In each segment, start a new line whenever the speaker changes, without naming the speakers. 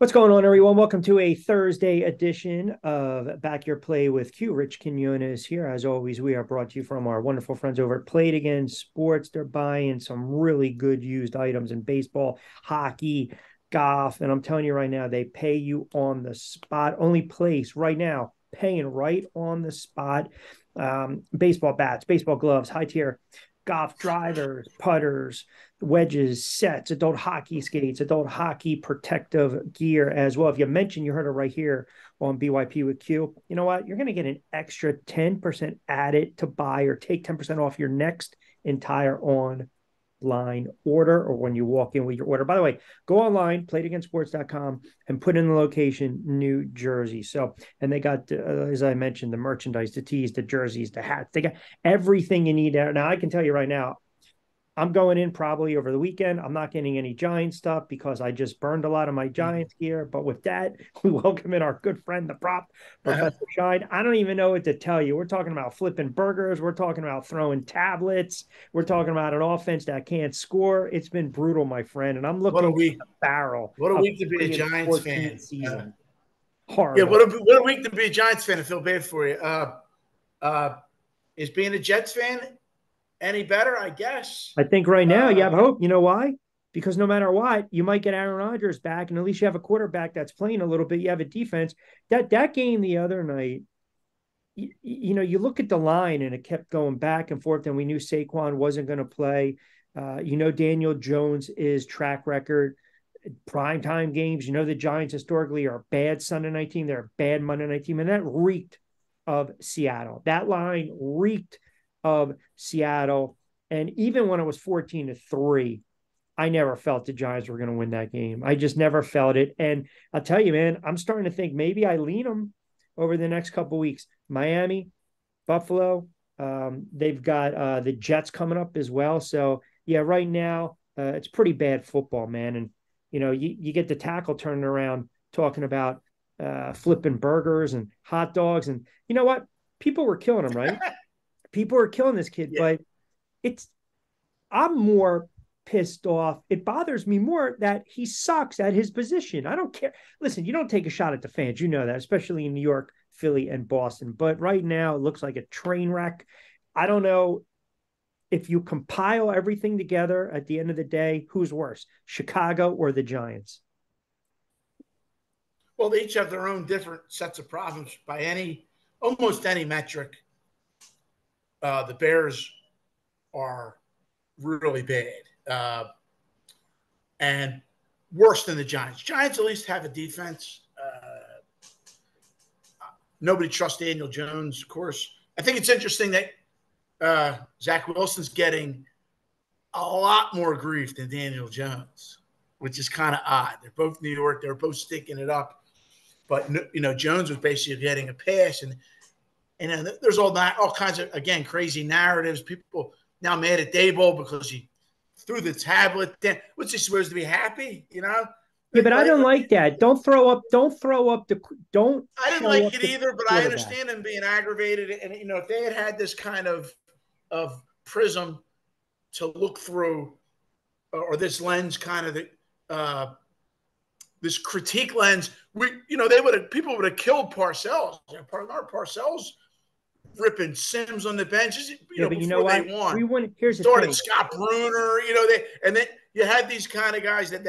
What's going on, everyone? Welcome to a Thursday edition of Back Your Play with Q. Rich Quinones here. As always, we are brought to you from our wonderful friends over at Play It Again Sports. They're buying some really good used items in baseball, hockey, golf. And I'm telling you right now, they pay you on the spot. Only place right now, paying right on the spot. Baseball bats, baseball gloves, high tier golf drivers, putters, wedges, sets, adult hockey skates, adult hockey protective gear as well. If you mention you heard it right here on BYP with Q, you know what? You're going to get an extra 10% added to buy or take 10% off your next entire online order or when you walk in with your order. By the way, go online, playitagainsports.com, and put in the location New Jersey. So, and they got, as I mentioned, the merchandise, the tees, the jerseys, the hats. They got everything you need there. Now, I can tell you right now, I'm going in probably over the weekend. I'm not getting any Giant stuff because I just burned a lot of my Giants gear. But with that, we welcome in our good friend, the prop, Professor Shine. I don't even know what to tell you. We're talking about flipping burgers. We're talking about throwing tablets. We're talking about an offense that can't score. It's been brutal, my friend. And I'm
What
looking
a
at
week!
the barrel
What a
of
week to be a
3 and
Giants
14
fan.
season.
Yeah,
Horrible.
what a week to be a Giants fan. I feel bad for you. Uh, is being a Jets fan any better? I guess.
I think right now you
Uh,
have hope. You know why? Because no matter what, you might get Aaron Rodgers back, and at least you have a quarterback that's playing a little bit. You have a defense. That game the other night, you look at the line, and it kept going back and forth, and we knew Saquon wasn't going to play. Daniel Jones is track record primetime games. The Giants historically are a bad Sunday night team. They're a bad Monday night team, and that reeked of Seattle. That line reeked of Seattle. And even when it was 14-3, I never felt the Giants were going to win that game. I just never felt it. And I'll tell you, man, I'm starting to think maybe I lean them over the next couple of weeks. Miami, Buffalo, they've got the Jets coming up as well. So, yeah, right now, it's pretty bad football, man. And, you get the tackle turning around talking about flipping burgers and hot dogs. And you know what? People were killing him, right? People are killing this kid,
yeah,
but it's I'm more pissed off. It bothers me more that he sucks at his position. I don't care. Listen, you don't take a shot at the fans. You know that, especially in New York, Philly, and Boston. But right now, it looks like a train wreck. I don't know if you compile everything together at the end of the day, who's worse, Chicago or the Giants?
well, they each have their own different sets of problems by almost any metric. The Bears are really bad and worse than the Giants. Giants at least have a defense. Nobody trusts Daniel Jones, of course. I think it's interesting that Zach Wilson's getting a lot more grief than Daniel Jones, which is kind of odd. They're both New York. They're both sticking it up. But, Jones was basically getting a pass. And there's all kinds of, again, crazy narratives. People now mad at Daboll because he threw the tablet. What's he supposed to be happy,
Yeah, but I don't like that. Don't throw up. Don't
I didn't
show
like
up
it
the
either, but I
quarterback.
understand him being aggravated. And, if they had this kind of prism to look through, or this lens kind of this critique lens, people would have killed Parcells. Parcells ripping Sims on the benches,
Yeah, but you know
before they
what?
won.
Here's the
Started
thing.
Scott Bruner, and then you had these kind of guys that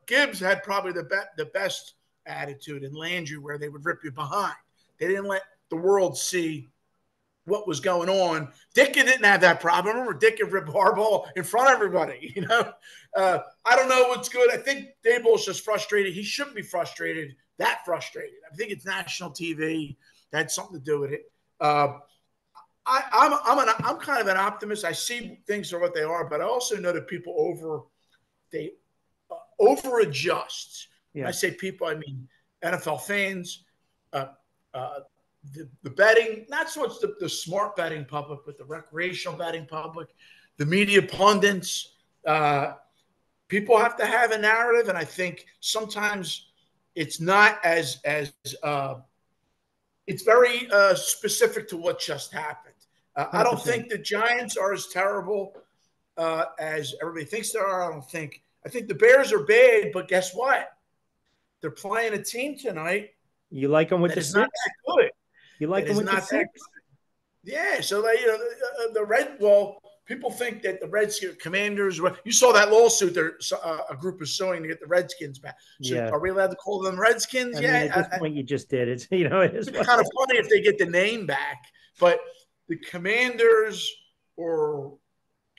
Gibbs had probably the best attitude in Landry, where they would rip you behind. They didn't let the world see what was going on. Ditka didn't have that problem. Remember, Ditka ripped Harbaugh in front of everybody. I don't know what's good. I think Daboll's just frustrated. He shouldn't be frustrated. That frustrated. I think it's national TV. That had something to do with it. I'm kind of an optimist. I see things for what they are, but I also know that people over adjust. When I
Yeah.
say people, I mean NFL fans, uh, uh, the betting, not so much the smart betting public, but the recreational betting public, the media pundits. People have to have a narrative, and I think sometimes it's not it's very specific to what just happened. I don't
100%.
think the Giants are as terrible as everybody thinks they are. I think the Bears are bad, but guess what? they're playing a team tonight
You like them with
that
the
is not that
six?
good.
You like
That
them
is
with the
not that
six?
good. Yeah, so they, the Red. Well, people think that the Redskins Commanders. You saw that lawsuit. There, a group is suing to get the Redskins back. So,
Yeah.
are we allowed to call them Redskins
I mean, at this
yet?
point, you just did it. You know, it is
It's
what
kind
it
of funny if they get the name back, but the Commanders or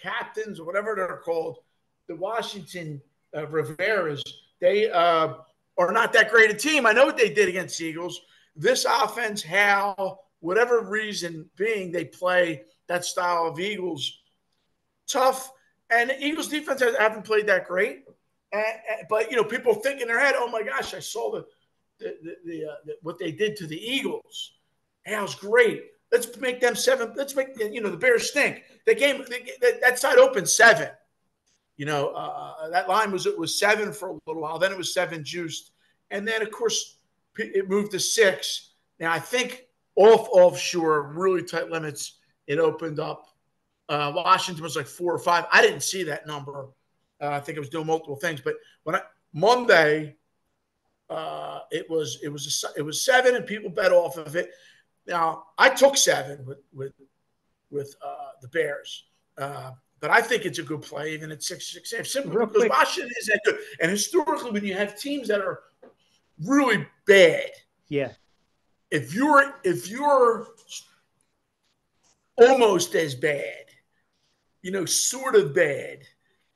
Captains or whatever they're called, the Washington Riveras, they are not that great a team. I know what they did against the Eagles. This offense, how, whatever reason being, they play that style of Eagles tough. And the Eagles defense haven't played that great. But, people think in their head, oh my gosh, I saw what they did to the Eagles. That was great. Let's make them seven. Let's make the Bears stink. That side opened 7. That line was 7 for a little while. Then it was 7 juiced, and then of course it moved to 6. Now I think offshore really tight limits. It opened up. Washington was like 4 or 5. I didn't see that number. I think it was doing multiple things, but Monday it was 7, and people bet off of it. Now I took 7 with the Bears, but I think it's a good play, even at 6.5, simply
Real
because
quick.
Washington is that good. And historically, when you have teams that are really bad,
Yeah.
if you're almost as bad, sort of bad,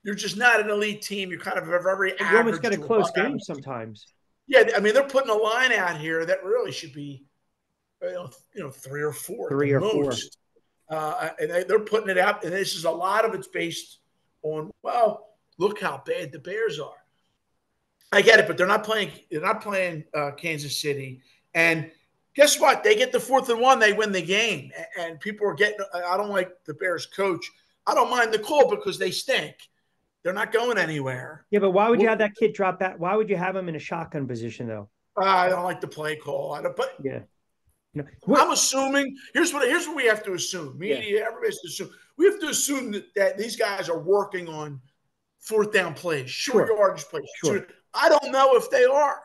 you're just not an elite team. You're kind of a very
You almost
average
get a
to above
close game
average.
sometimes.
Yeah, I mean, they're putting a line out here that really should be, 3 or 4 at the
3 or 4.
most. And they're putting it out, and this is a lot of it's based on, well, look how bad the Bears are. I get it, but they're not playing. They're not playing Kansas City, and guess what? They get the 4th and 1, they win the game, and people are getting. I don't like the Bears coach. I don't mind the call because they stink. They're not going anywhere.
Yeah, but why would you have that kid drop back? Why would you have him in a shotgun position though?
I don't like the play call. But
Yeah.
I'm
What?
assuming here's what we have to assume.
Yeah.
Media, everybody's to assume. We have to assume that these guys are working on 4th down plays, short
Sure.
yardage plays.
Sure.
I don't know if they are.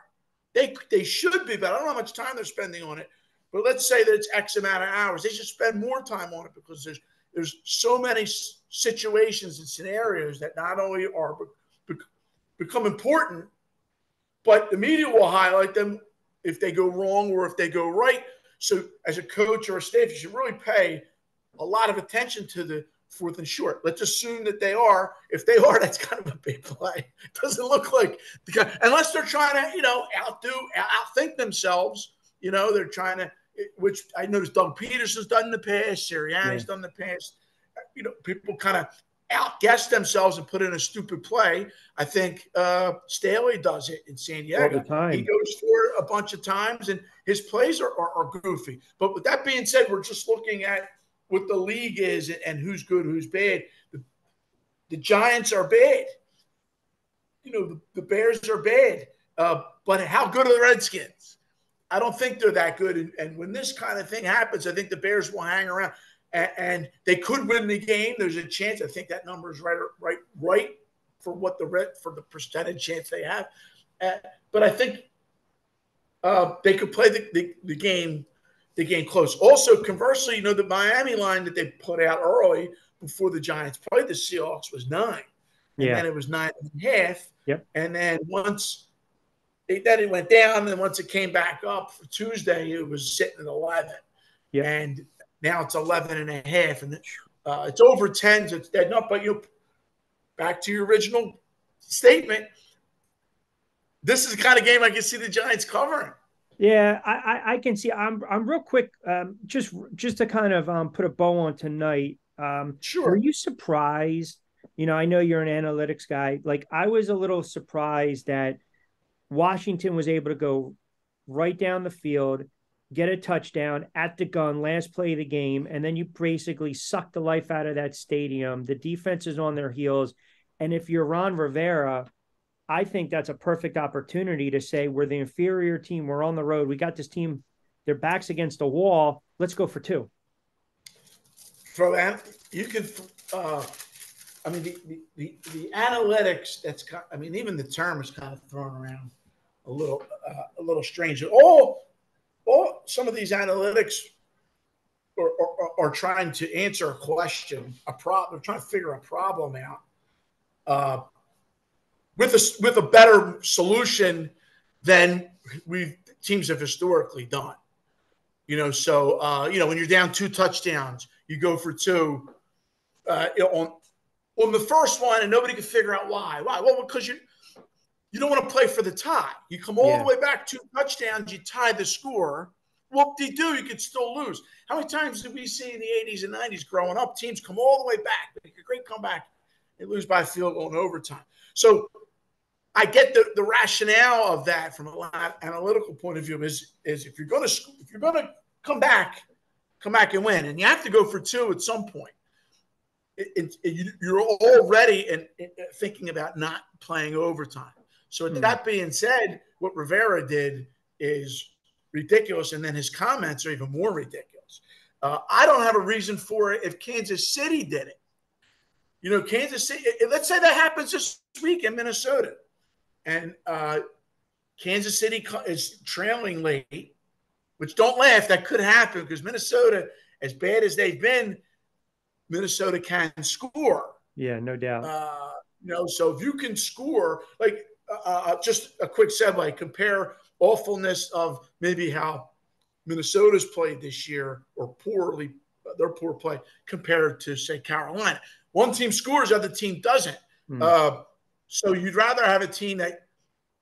They should be, but I don't know how much time they're spending on it. But let's say that it's X amount of hours. They should spend more time on it because there's so many situations and scenarios that not only are become important, but the media will highlight them if they go wrong or if they go right. So as a coach or a staff, you should really pay a lot of attention to the 4th and short. Let's assume that they are. If they are, that's kind of a big play. It doesn't look like unless they're trying to, outthink themselves. They're trying to, which I noticed Doug Peterson's done in the past,
Yeah.
Sirianni's done in the past. People kind of outguess themselves and put in a stupid play. I think Staley does it in San
All the
Diego. He
time.
goes for it a bunch of times, and his plays are goofy. But with that being said, we're just looking at what the league is and who's good, who's bad. The Giants are bad. The Bears are bad. But how good are the Redskins? I don't think they're that good. And when this kind of thing happens, I think the Bears will hang around. And they could win the game. There's a chance. I think that number is right for for the percentage chance they have. But I think they could play the game close. Also, conversely, the Miami line that they put out early before the Giants played the Seahawks was 9, and
Yeah.
then it was 9.5,
Yep.
and then then it went down, and once it came back up for Tuesday, it was sitting at 11,
Yep.
and now it's 11.5, and it's over 10, so it's dead up. But back to your original statement, this is the kind of game I can see the Giants covering.
Yeah, I can see. I'm real quick. Just to kind of put a bow on tonight. Were
Sure.
you surprised? I know you're an analytics guy. Like I was a little surprised that Washington was able to go right down the field, get a touchdown at the gun, last play of the game, and then you basically suck the life out of that stadium. The defense is on their heels, and if you're Ron Rivera, I think that's a perfect opportunity to say we're the inferior team. We're on the road. We got this team. Their backs against the wall. Let's go for 2.
For that, you could. I mean, the analytics. Even the term is kind of thrown around. a little strange. All some of these analytics are trying to answer a question, a problem. They're trying to figure a problem out with a better solution than teams have historically done. So when you're down 2 touchdowns, you go for 2. On the first one, and nobody can figure out why. Why? Well, because you don't want to play for the tie. You come all the way back 2 touchdowns, you tie the score. Whoop-de-doo, you could still lose. How many times did we see in the 80s and 90s growing up, teams come all the way back, make a great comeback, and lose by a field goal in overtime? So I get the rationale of that from an analytical point of view is if you're going to come back and win, and you have to go for 2 at some point. You're already thinking about not playing overtime. So with that being said, what Rivera did is ridiculous, and then his comments are even more ridiculous. I don't have a reason for it if Kansas City did it. Kansas City, let's say that happens this week in Minnesota, and Kansas City is trailing late, which don't laugh, that could happen because Minnesota, as bad as they've been, Minnesota can score.
Yeah, no doubt.
So if you can score, like just a quick segue, compare awfulness of maybe how Minnesota's played this year or their poor play compared to, say, Carolina. One team scores, the other team doesn't. So you'd rather have a team that,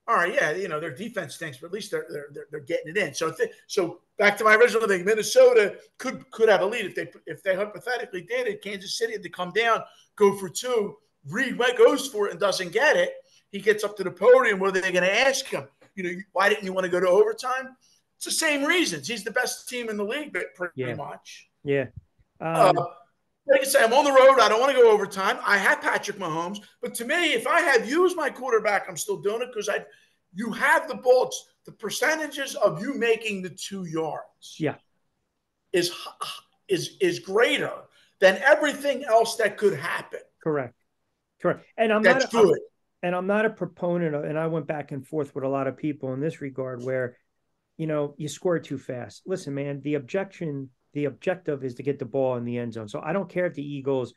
all right, yeah, their defense stinks, but at least they're getting it in. So back to my original thing, Minnesota could have a lead if they hypothetically did it. Kansas City had to come down, go for 2. Reed goes for it and doesn't get it. He gets up to the podium. What are they going to ask him? Why didn't you want to go to overtime? It's the same reasons. He's the best team in the league, but pretty much.
Yeah.
Like I say, I'm on the road. I don't want to go overtime. I have Patrick Mahomes. But to me, if I have you as my quarterback, I'm still doing it because you have the ball. The percentages of you making the 2 yards is greater than everything else that could happen.
Correct. And I'm not a proponent of, and I went back and forth with a lot of people in this regard where, you score too fast. Listen, man, the objective is to get the ball in the end zone. So I don't care if the Eagles,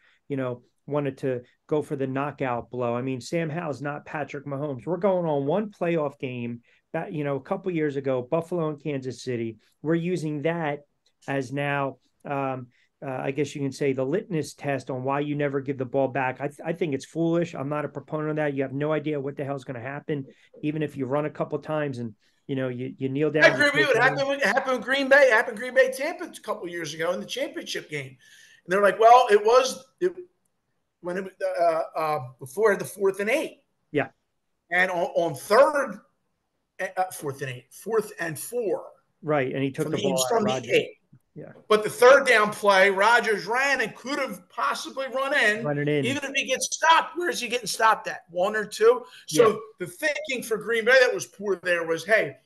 wanted to go for the knockout blow. I mean, Sam Howell's not Patrick Mahomes. We're going on one playoff game that, a couple years ago, Buffalo and Kansas City. We're using that as now, I guess you can say, the litmus test on why you never give the ball back. I think it's foolish. I'm not a proponent of that. You have no idea what the hell's going to happen, even if you run a couple times and you kneel down.
I agree with you. It happened with Green Bay. It happened Green Bay Tampa a couple of years ago in the championship game, and they're like, "Well, it was when it before the 4th and 8."
Yeah,
and on 4th and 4.
Right, and he took the ball
from
the
8.
Yeah,
but the 3rd down play, Rodgers ran and could have possibly run in. Even if he gets stopped, where is he getting stopped at? 1 or 2? So the thinking for Green Bay that was poor there was, hey,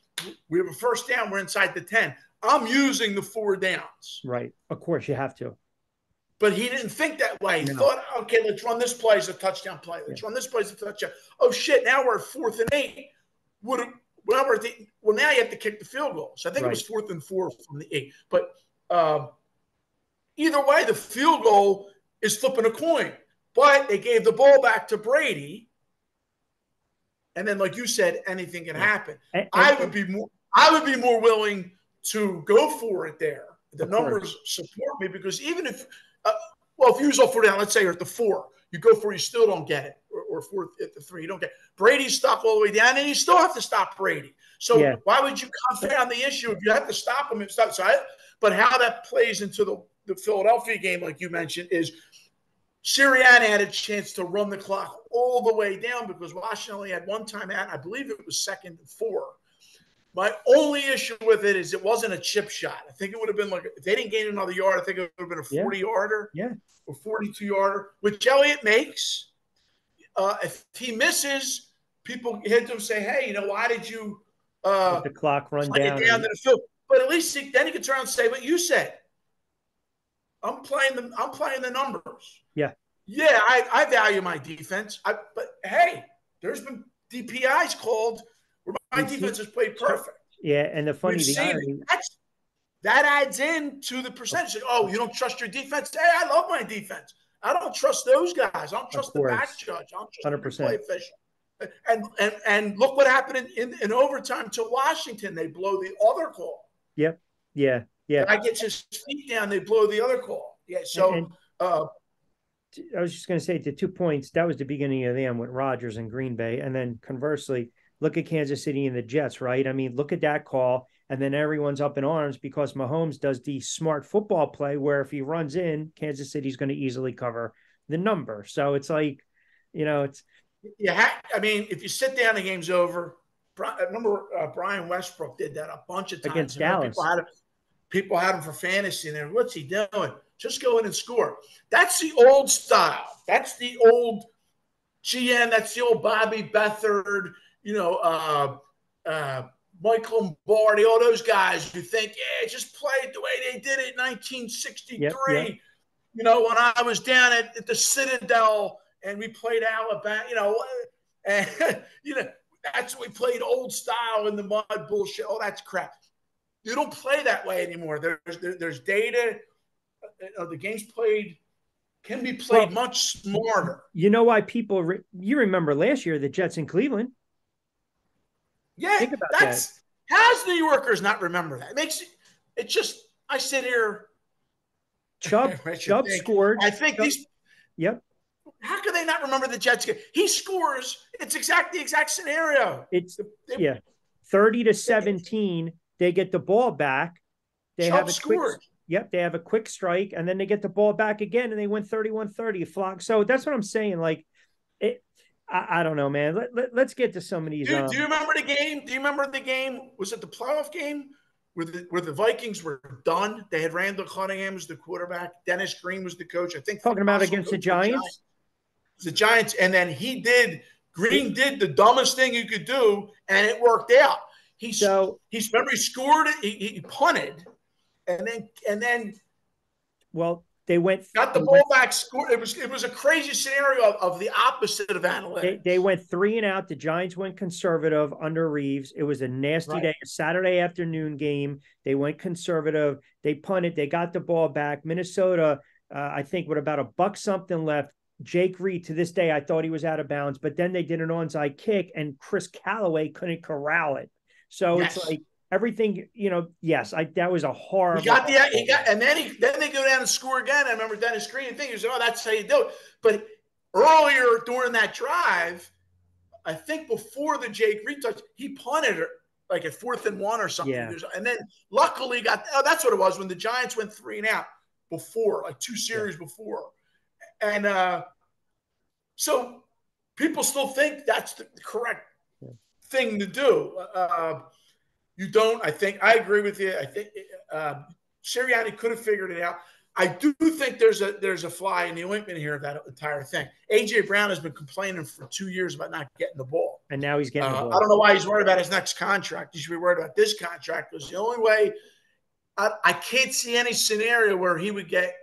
we have a 1st down. We're inside the 10. I'm using the 4 downs.
Right. Of course, you have to.
But he didn't think that way. He thought, okay, let's run this play as a touchdown play. Let's run this play as a touchdown. Oh, shit, now we're at 4th and 8. Now you have to kick the field goal. So I think it was 4th and 4 from the 8. But either way, the field goal is flipping a coin. But they gave the ball back to Brady. And then, like you said, anything can happen. I would be more willing to go for it there. The numbers support me because even if if you use all 4 down, let's say you're at the 4, you go for it, you still don't get it, or 4 at the 3, you don't get it. Brady's stuck all the way down, and you still have to stop Brady. So why would you confound the issue if you have to stop him and stop? But how that plays into the Philadelphia game, like you mentioned, is Sirianni had a chance to run the clock all the way down because Washington only had 1 timeout. I believe it was 2nd and 4. My only issue with it is it wasn't a chip shot. I think it would have been if they didn't gain another yard, I think it would have been a 40-yarder or 42-yarder, which Elliott makes. If he misses, people hit him and say, hey, why did you
let the clock run down
to the field? But at least then he can turn around and say what you said. I'm playing the numbers.
Yeah.
Yeah, I value my defense. But hey, there's been DPIs called where my defense has played perfect.
Yeah, and the
seen
irony.
it. That adds in to the percentage. Oh, you don't trust your defense? Hey, I love my defense. I don't trust those guys. I don't
Of
trust the back
course,
judge. I don't trust the replay
100%.
official. And look what happened in overtime to Washington. They blow the other call.
Yep. Yeah. Yeah.
Guy gets his feet down. They blow the other call. Yeah. So
And I was just going to say, the 2 points, that was the beginning of the end with Rodgers and Green Bay. And then conversely, look at Kansas City and the Jets, right? I mean, look at that call. And then everyone's up in arms because Mahomes does the smart football play where if he runs in, Kansas City's going to easily cover the number. So it's like, it's
I mean, if you sit down, the game's over. I remember Brian Westbrook did that a bunch of times.
against Dallas.
People had him for fantasy, and what's he doing? Just go in and score. That's the old style. That's the old GM. That's the old Bobby Beathard, Mike Lombardi, all those guys who think, yeah, just play it the way they did it in 1963.
Yep.
When I was down at the Citadel and we played Alabama, and that's what we played, old style in the mud bullshit. Oh, that's crap. You don't play that way anymore. There's data. The game's can be played much smarter.
You know why you remember last year the Jets in Cleveland?
Yeah,
think about that.
How's New Yorkers not remember that? It just, I sit here.
Chubb scored.
I think
Yep.
How can they not remember the Jets game? He scores. It's the exact scenario.
30-17. They get the ball back. They have a quick strike, and then they get the ball back again, and they win 31-30 flock. So that's what I'm saying. Like, I don't know, man. Let's get to some of these.
Do you remember the game? Do you remember the game? Was it the playoff game where the Vikings were done? They had Randall Cunningham as the quarterback. Dennis Green was the coach. I think
talking about against the Giants.
The Giants, and then Green did the dumbest thing you could do, and it worked out. He scored it. He punted, and then.
Well, they got
the ball back, scored. It was a crazy scenario of the opposite of analytics.
They went 3 and out. The Giants went conservative under Reeves. It was a nasty day, a Saturday afternoon game. They went conservative. They punted. They got the ball back. Minnesota, I think, with about $1 something left. Jake Reed, to this day, I thought he was out of bounds, but then they did an onside kick, and Chris Callaway couldn't corral it. So it's like everything, that was a horrible.
And then they go down and score again. I remember Dennis Green thinking, "Oh, that's how you do it." But earlier during that drive, I think before the Jake Reed touch, he punted it like at 4th and 1 or something. Yeah. And then luckily that's what it was when the Giants went 3 and out before, like 2 series before. And so people still think that's the correct thing to do. You don't. I agree with you. I think Sirianni could have figured it out. I do think there's a fly in the ointment here of that entire thing. A.J. Brown has been complaining for 2 years about not getting the ball.
And now he's getting the ball.
I don't know why he's worried about his next contract. He should be worried about this contract, because the only way I can't see any scenario where he would get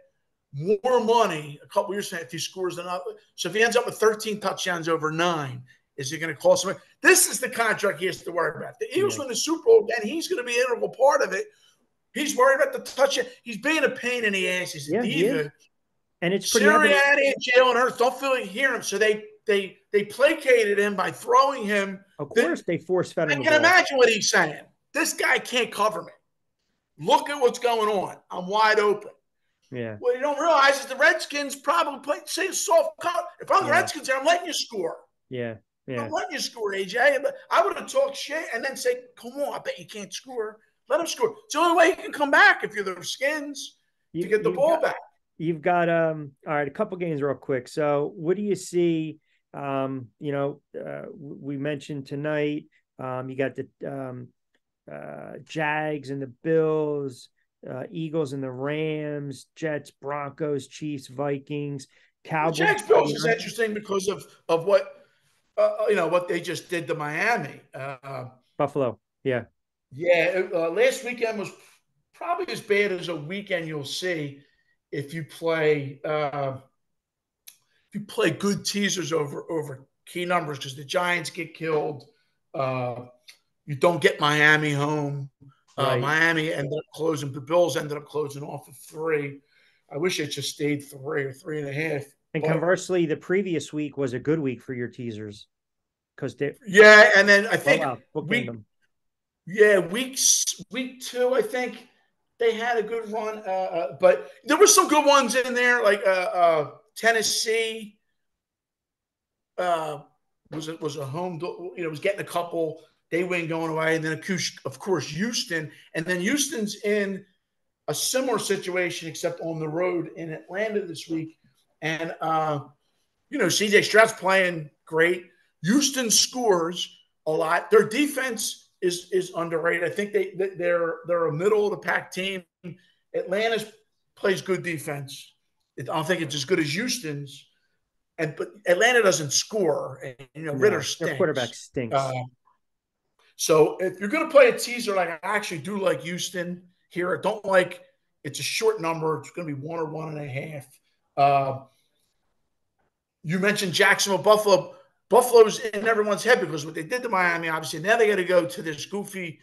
more money a couple years if he scores another. So if he ends up with 13 touchdowns over 9, is he going to cost him? This is the contract he has to worry about. The Eagles win the Super Bowl again. He's going to be an integral part of it. He's worried about the touchdown. He's being a pain in the ass. He's a diva.
And it's pretty
Sirianni and Jalen Hurts don't feel like hear him, so they placated him by throwing him.
Of course, they force-fed him.
I can imagine what he's saying. This guy can't cover me. Look at what's going on. I'm wide open.
Yeah.
What you don't realize is the Redskins probably play soft cut. If I'm the Redskins, I'm letting you score.
Yeah.
I'm letting you score, AJ. I would have talked shit and then say, "Come on, I bet you can't score. Let him score." It's the only way you can come back if you're the Skins to get the ball back.
You've got all right, a couple games real quick. So what do you see? We mentioned tonight. You got the Jags and the Bills. Eagles and the Rams, Jets, Broncos, Chiefs, Vikings, Cowboys.
The Jags-Bills is interesting because of what what they just did to Miami.
Buffalo, yeah.
Last weekend was probably as bad as a weekend you'll see if you play good teasers over key numbers, because the Giants get killed. You don't get Miami home.
Right.
Miami ended up closing. The Bills ended up closing off of 3. I wish it just stayed 3 or 3.5.
And
But
conversely, the previous week was a good week for your teasers because they
yeah, and then I
well,
think
wow, bookend
week
them.
yeah week 2, I think they had a good run. But there were some good ones in there, like Tennessee uh, was a home, was getting a couple. They win going away, and then of course Houston, and then Houston's in a similar situation except on the road in Atlanta this week, and CJ Stroud's playing great. Houston scores a lot. Their defense is underrated. I think they're a middle of the pack team. Atlanta plays good defense. I don't think it's as good as Houston's, but Atlanta doesn't score, and Ritter
No, their quarterback
stinks.
stinks.
So if you're going to play a teaser, like I actually do like Houston here. I don't like it's a short number. It's going to be 1 or 1.5. You mentioned Jacksonville, Buffalo. Buffalo's in everyone's head because what they did to Miami, obviously. Now they got to go to this goofy,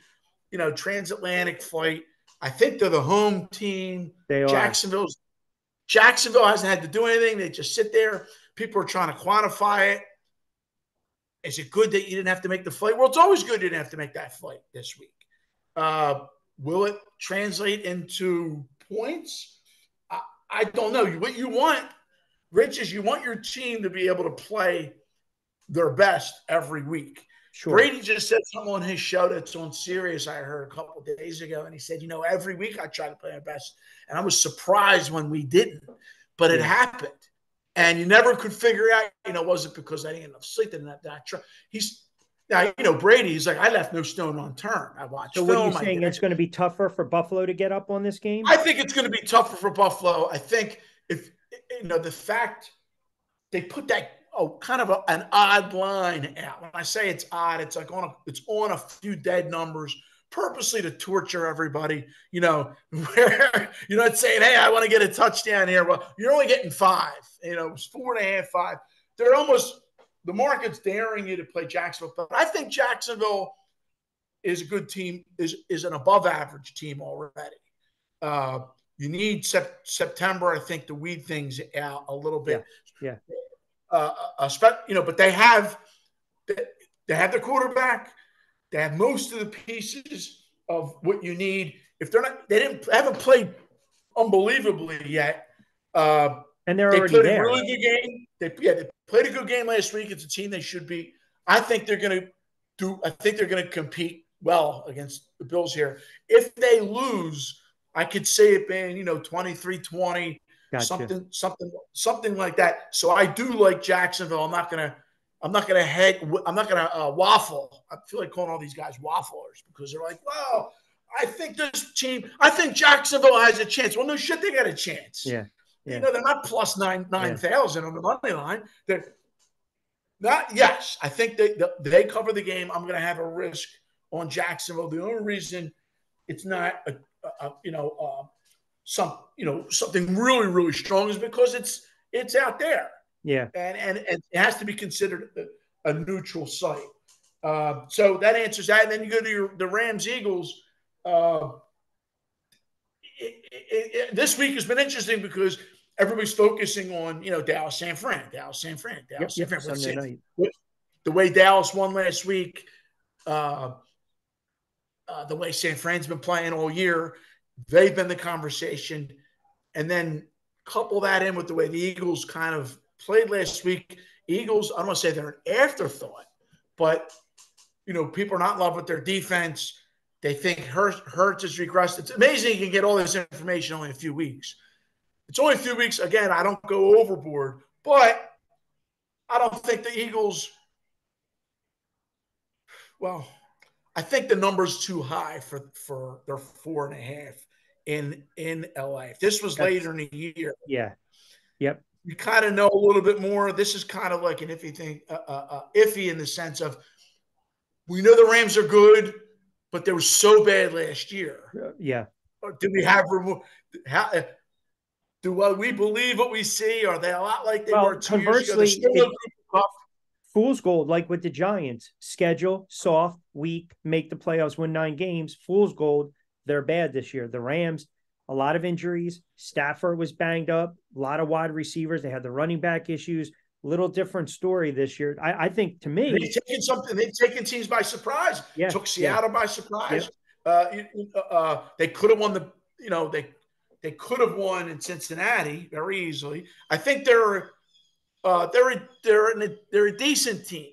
transatlantic flight. I think they're the home team.
They are.
Jacksonville hasn't had to do anything. They just sit there. People are trying to quantify it. Is it good that you didn't have to make the flight? Well, it's always good you didn't have to make that flight this week. Will it translate into points? I don't know. What you want, Rich, is you want your team to be able to play their best every week.
Sure.
Brady just said something on his show that's on Sirius I heard a couple of days ago, and he said, every week I try to play my best. And I was surprised when we didn't, but it
Yeah.
happened. And you never could figure out, was it because I didn't get enough sleep? He's now, Brady, he's like, I left no stone unturned. I watched
So what are you
film. I
saying?
did.
It's going to be tougher for Buffalo to get up on this game?
I think it's going to be tougher for Buffalo. I think if, the fact they put that kind of an odd line out. When I say it's odd, it's like it's on a few dead numbers purposely to torture everybody. Where you're not saying, "Hey, I want to get a touchdown here." Well, you're only getting 5. It's 4.5, 5. They're almost the market's daring you to play Jacksonville, but I think Jacksonville is a good team. Is an above average team already. You need September, I think, to weed things out a little
Yeah.
bit.
Yeah.
But they have their quarterback. They have most of the pieces of what you need. If they haven't played unbelievably yet.
And they're
They
already
played a
there.
really good game. They played a good game last week. It's a team they should be. I think they're going to do. I think they're going to compete well against the Bills here. If they lose, I could see it being 23-20,
Gotcha.
something like that. So I do like Jacksonville. I'm not gonna waffle. I feel like calling all these guys wafflers because they're like, well, I think Jacksonville has a chance. Well, no shit, they got a chance.
Yeah. Yeah.
They're not plus nine
Yeah.
thousand on the money line. They're not. Yes, I think they cover the game. I'm going to have a risk on Jacksonville. The only reason it's not something really really strong is because it's out there,
Yeah.
and it has to be considered a neutral site. So that answers that. And then you go to the Rams Eagles. This week has been interesting because everybody's focusing on Dallas San Fran.
Yep. Yep.
What's
Sunday
it?
night.
The way Dallas won last week, the way San Fran's been playing all year, they've been the conversation. And then couple that in with the way the Eagles kind of played last week. Eagles, I don't want to say they're an afterthought, but people are not in love with their defense. They think Hurts has regressed. It's amazing you can get all this information only a few weeks. It's only a few weeks. Again, I don't go overboard, but I don't think the Eagles. Well, I think the number's too high for their 4.5 in LA. If this was
That's
later in the year,
yeah. Yep.
you kind of know a little bit more. This is kind of like an iffy thing, iffy in the sense of we know the Rams are good, but they were so bad last year.
Yeah.
Do we have do we believe what we see? Are they a lot like they were
Well,
2 years ago? There's
conversely,
still no Cooper Kupp.
Fool's gold, like with the Giants, schedule, soft, weak, make the playoffs, win 9 games. Fool's gold, they're bad this year. The Rams, a lot of injuries. Stafford was banged up, a lot of wide receivers. They had the running back issues. Little different story this year. I think, to me,
They've taken teams by surprise.
yeah,
Took
yeah,
Seattle by surprise.
yep.
They could have won they could have won in Cincinnati very easily. I think they're a decent team.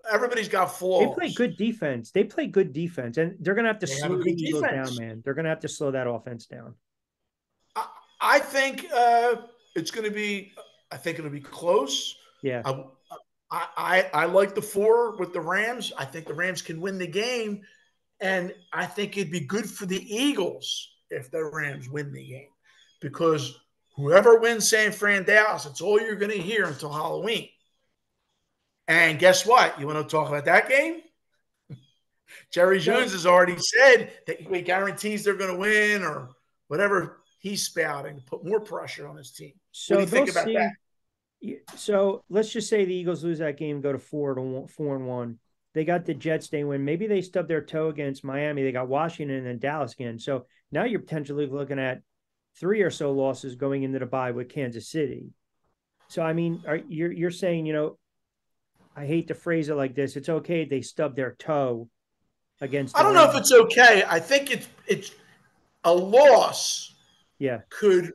Everybody's got
They play
flaws.
good defense. They play good defense, and they're going to have to
They have a
slow the
good
Eagles down,
defense.
man. They're going to have to slow that offense down.
I think it's going to be. I think it'll be close.
Yeah.
I like the 4 with the Rams. I think the Rams can win the game, and I think it'd be good for the Eagles if the Rams win the game, because whoever wins San Fran Dallas, it's all you're going to hear until Halloween. And guess what? You want to talk about that game? Jerry Jones has already said that he guarantees they're going to win, or whatever he's spouting to put more pressure on his team. What do
So
you
they'll
think about that?
see. So let's just say the Eagles lose that game, go to 4-1. They got the Jets, they win. Maybe they stub their toe against Miami. They got Washington and Dallas again. So now you're potentially looking at 3 or so losses going into the bye with Kansas City. So I mean, you're saying, I hate to phrase it like this. It's okay they stub their toe against
I
the
don't know if
Rams.
it's okay. I think it's a loss
Yeah.
could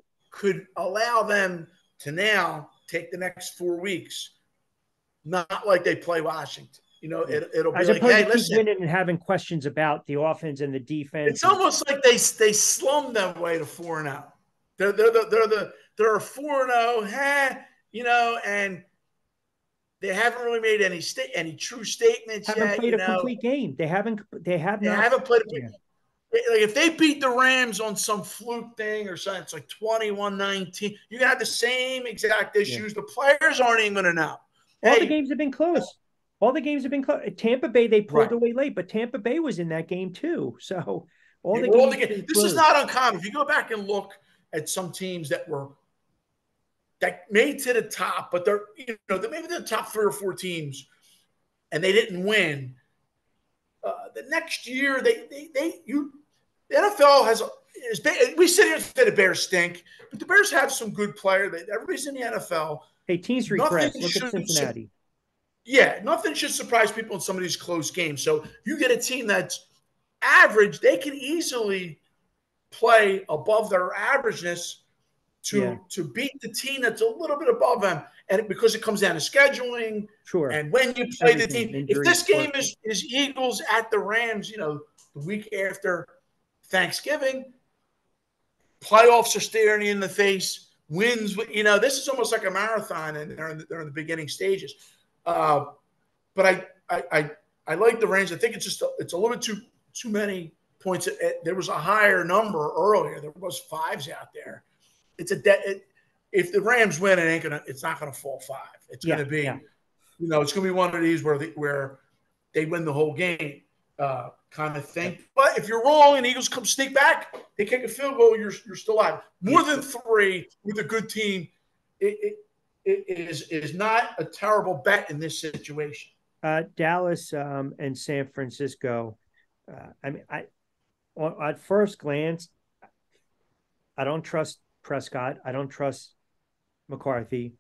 allow them to now take the next 4 weeks, not like they play Washington.
Yeah.
It'll be
As
like,
opposed
hey,
to keep
listen,
winning and having questions about the offense and the defense.
it's almost like they slummed their way to 4-0. They're a 4-0, and they haven't really made any true statements
Haven't
yet.
played a complete game. They have
They
not.
haven't played a
Yeah.
like if they beat the Rams on some fluke thing or something, it's like 21-19. You're gonna have the same exact
Yeah.
issues. The players aren't even gonna know.
All the
Hey,
games have been close. All the games have been close. Tampa Bay, they pulled
right.
away late, but Tampa Bay was in that game too. So all the
All
games
the
have been
This is
close.
not uncommon. If you go back and look at some teams that made to the top, but they're maybe the top 3 or 4 teams, and they didn't win. The next year, the NFL we sit here and say the Bears stink, but the Bears have some good players. Everybody's in the NFL.
Hey, teams
Nothing
regress. Look at
should
Cincinnati.
nothing should surprise people in some of these close games. So you get a team that's average, they can easily play above their averageness
Yeah,
to beat the team that's a little bit above them, and because it comes down to scheduling
sure.
and when you play the
Everything,
team. If
injuries,
this game
quirks.
is Eagles at the Rams, the week after Thanksgiving, playoffs are staring you in the face. Wins, this is almost like a marathon, and they're in the beginning stages. But I like the Rams. I think it's a little bit too many points. There was a higher number earlier. There was 5s out there. If the Rams win, it's not gonna fall 5. It's
Yeah,
gonna be,
yeah.
it's gonna be one of these where they win the whole game, kind of thing. But if you're wrong and Eagles come sneak back, they kick a field goal, you're still out. More than 3 with a good team, it is not a terrible bet in this situation.
Dallas and San Francisco. I mean, at first glance, I don't trust Prescott. I don't trust McCarthy.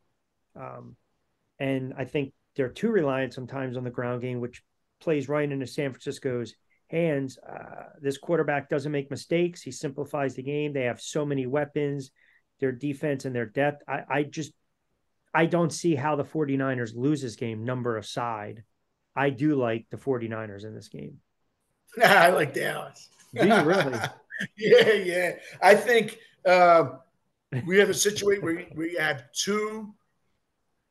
And I think they're too reliant sometimes on the ground game, which plays right into San Francisco's hands. This quarterback doesn't make mistakes. He simplifies the game. They have so many weapons, their defense and their depth. I don't see how the 49ers lose this game, number aside. I do like the 49ers in this game.
I like Dallas.
Do you really?
Yeah. I think we have a situation where we have 2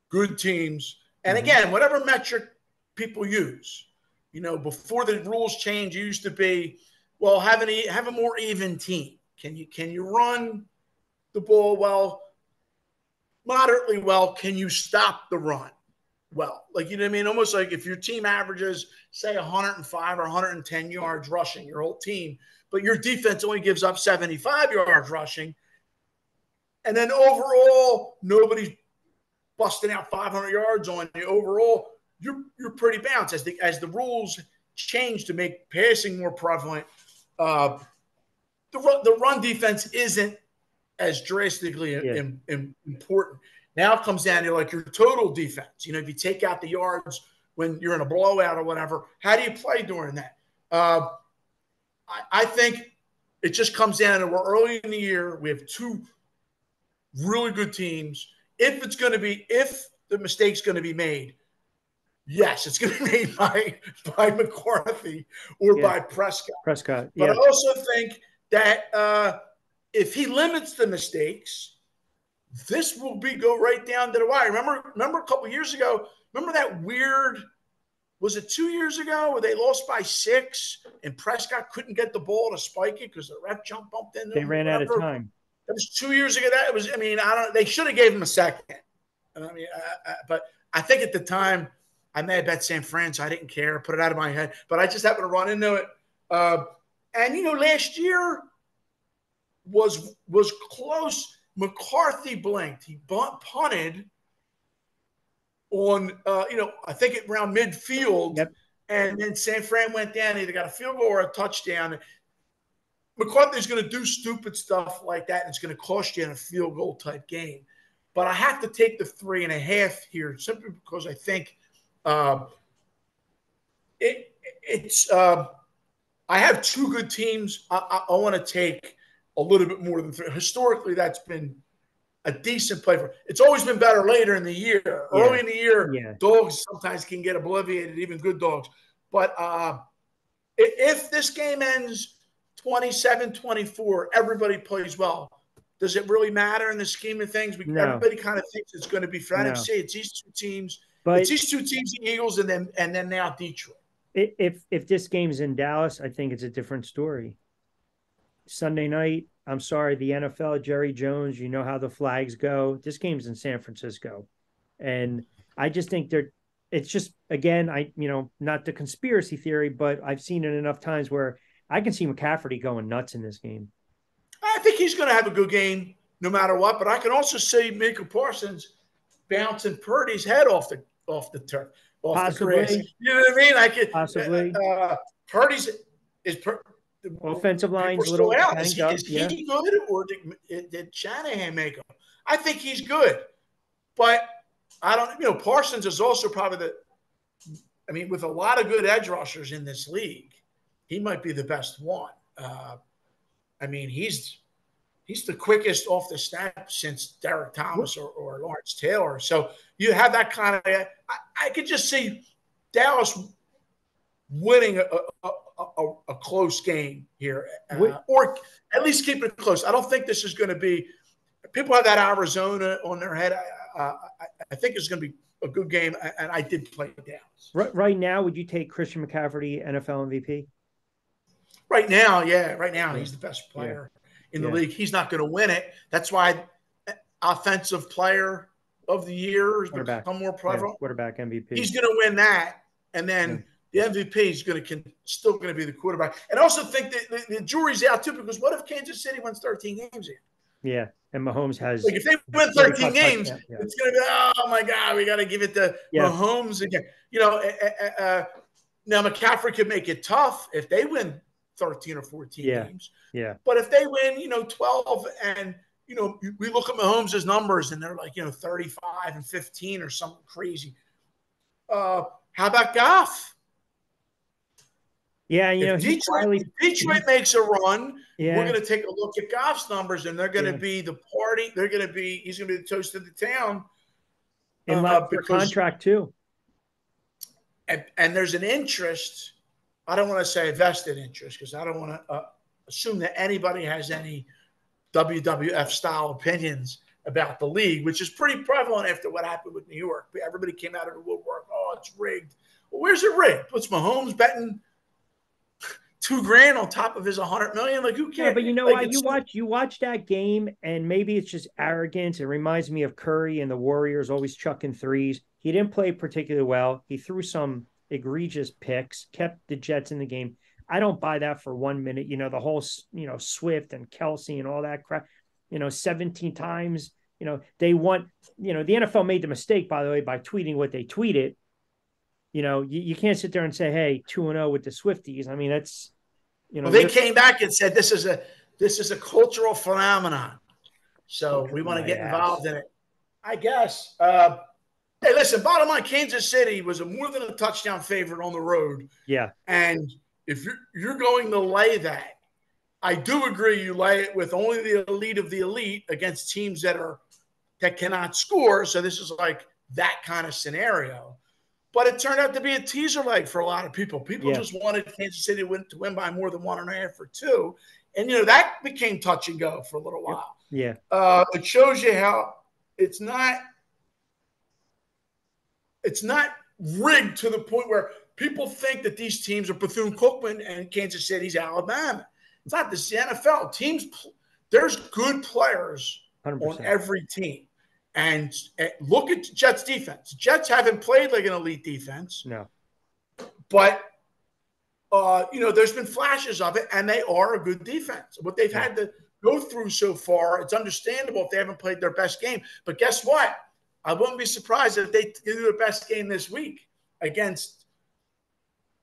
good teams. And again, whatever metric people use, before the rules change, it used to be, well, have a more even team. Can you run the ball well, moderately well? Can you stop the run well? Like, you know what I mean? Almost like if your team averages, say, 105 or 110 yards rushing, your whole team, but your defense only gives up 75 yards rushing, and then overall nobody's busting out 500 yards on you overall, you're pretty balanced. As the rules change to make passing more prevalent, the run defense isn't as drastically
Yeah.
important. Now it comes down to like your total defense. If you take out the yards when you're in a blowout or whatever, how do you play during that? I think it just comes down to we're early in the year. We have two really good teams. If the mistake's going to be made, yes, it's going to be made by McCarthy or by Prescott.
Prescott,
But
yeah.
I also think that if he limits the mistakes, this will go right down to the wire. Remember a couple of years ago, remember that weird, was it 2 years ago where they lost by 6 and Prescott couldn't get the ball to spike it because the ref bumped into him?
They ran out of time.
That was 2 years ago. They should have gave him a second. But I think at the time, I may have bet San Fran, so I didn't care, put it out of my head. But I just happened to run into it. Last year was close. McCarthy blinked. He punted on, I think around midfield.
Yep.
And then San Fran went down. Either got a field goal or a touchdown. McCarthy's going to do stupid stuff like that, and it's going to cost you in a field goal type game. But I have to take the 3.5 here simply because I think I have two good teams. I want to take a little bit more than 3. Historically, that's been a decent play for. It's always been better later in the year. Yeah. Early in the year, dogs sometimes can get obliterated, even good dogs. But if this game ends 27-24, everybody plays well. Does it really matter in the scheme of things?
No.
Everybody kind of thinks it's going to be for NFC. It's these two teams. But it's these two teams, the Eagles, and then now Detroit.
If this game's in Dallas, I think it's a different story. Sunday night, I'm sorry, the NFL, Jerry Jones, you know how the flags go. This game's in San Francisco. And I just think it's just, again, not the conspiracy theory, but I've seen it enough times where I can see McCaffrey going nuts in this game.
I think he's going to have a good game no matter what, but I can also see Micah Parsons bouncing Purdy's head off the turf, off
Possibly.
the grass. You know what I mean? I could
possibly.
Purdy's
offensive line's a little
out. Is he good, or did Shanahan make him? I think he's good, but I don't. Parsons is also probably with a lot of good edge rushers in this league, he might be the best one. He's the quickest off the snap since Derek Thomas or Lawrence Taylor. So you have that kind of. I could just see Dallas winning a close game here, or at least keeping it close. I don't think this is going to be. People have that Arizona on their head. I think it's going to be a good game, and I did play Dallas.
Right now, would you take Christian McCaffrey NFL MVP?
Right now, he's the best player in the league. He's not going to win it. That's why offensive player of the year has become more prevalent.
Quarterback MVP.
He's going to win that, and then the MVP is still going to be the quarterback. And I also think that the jury's out too, because what if Kansas City wins 13 games here?
Yeah, and Mahomes has.
If they win 13 games, it's going to be, oh my God, we got to give it to Mahomes again. Now McCaffrey could make it tough if they win 13 or 14 games.
Yeah.
But if they win, 12 and, we look at Mahomes' numbers and they're like, 35 and 15 or something crazy. How about Goff?
Yeah,
if Detroit makes a run, we're going to take a look at Goff's numbers, and they're going to be the party. He's going to be the toast of the town.
And for contract too.
And there's an interest. I don't want to say a vested interest because I don't want to assume that anybody has any WWF style opinions about the league, which is pretty prevalent after what happened with New York. Everybody came out of the woodwork. Oh, it's rigged. Well, where's it rigged? What's Mahomes betting $2,000 on top of his $100 million? Like, who cares?
Yeah, but you know what? You watch that game, and maybe it's just arrogance. It reminds me of Curry and the Warriors always chucking threes. He didn't play particularly well. He threw some egregious picks, kept the Jets in the game. I don't buy that for 1 minute. The whole, Swift and Kelsey and all that crap, 17 times, they want, the NFL made the mistake, by the way, by tweeting what they tweeted. You can't sit there and say, hey, 2-0 with the Swifties. I mean, that's,
well, they came back and said this is a cultural phenomenon. So we want to get involved in it, I guess. Hey, listen, bottom line, Kansas City was a more than a touchdown favorite on the road.
Yeah.
And if you're going to lay that, I do agree you lay it with only the elite of the elite against teams that cannot score. So this is like that kind of scenario. But it turned out to be a teaser leg for a lot of people. People just wanted Kansas City to win by more than 1.5 or 2. And, that became touch and go for a little while.
Yeah.
It shows you how it's not rigged to the point where people think that these teams are Bethune-Cookman and Kansas City's Alabama. It's not. This is the NFL. There's good players
100%.
on every team. And look at Jets defense. Jets haven't played like an elite defense.
No.
But, there's been flashes of it, and they are a good defense. What they've had to go through so far, it's understandable if they haven't played their best game. But guess what? I wouldn't be surprised if they do their best game this week against,